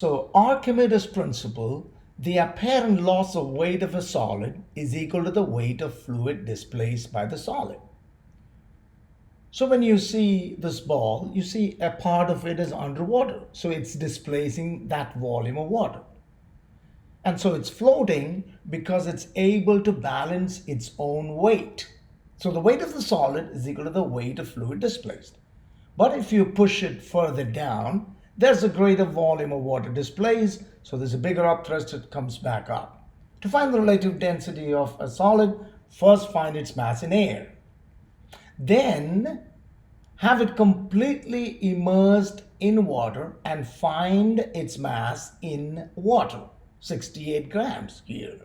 So Archimedes principle, the apparent loss of weight of a solid is equal to the weight of fluid displaced by the solid. So when you see this ball, you see a part of it is underwater. So it's displacing that volume of water. And so it's floating because it's able to balance its own weight. So the weight of the solid is equal to the weight of fluid displaced. But if you push it further down, there's a greater volume of water displaced, so there's a bigger upthrust, it comes back up. To find the relative density of a solid, first find its mass in air. Then have it completely immersed in water and find its mass in water, 68 grams here.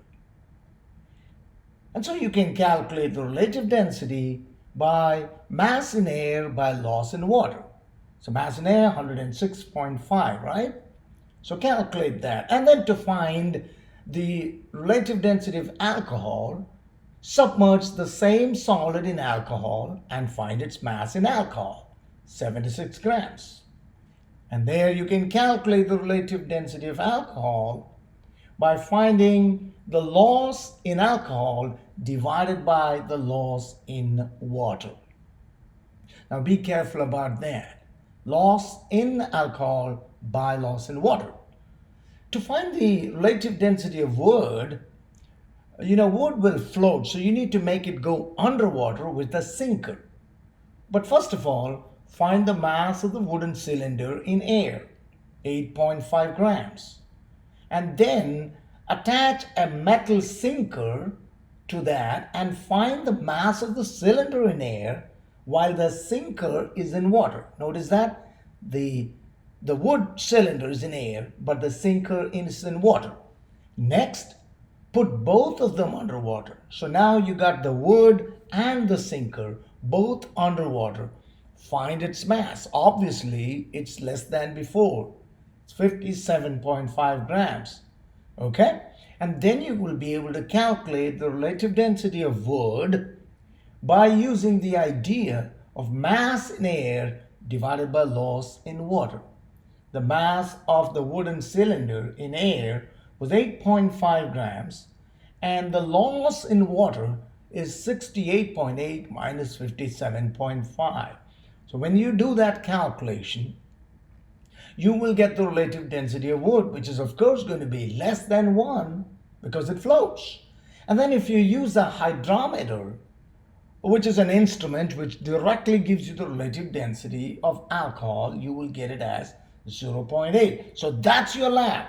And so you can calculate the relative density by mass in air by loss in water. So mass in air 106.5, right? So calculate that. And then to find the relative density of alcohol, submerge the same solid in alcohol and find its mass in alcohol, 76 grams. And there you can calculate the relative density of alcohol by finding the loss in alcohol divided by the loss in water. Now be careful about that. Loss in alcohol by loss in water. To find the relative density of wood, wood will float, so you need to make it go underwater with a sinker. But first of all, find the mass of the wooden cylinder in air, 8.5 grams. And then attach a metal sinker to that and find the mass of the cylinder in air while the sinker is in water. Notice that the wood cylinder is in air, but the sinker is in water. Next, put both of them underwater. So now you got the wood and the sinker both underwater. Find its mass. Obviously, it's less than before. It's 57.5 grams. Okay? And then you will be able to calculate the relative density of wood by using the idea of mass in air divided by loss in water. The mass of the wooden cylinder in air was 8.5 grams and the loss in water is 68.8 minus 57.5. So when you do that calculation, you will get the relative density of wood, which is of course going to be less than 1 because it floats. And then if you use a hydrometer, which is an instrument which directly gives you the relative density of alcohol, you will get it as 0.8. So that's your lab.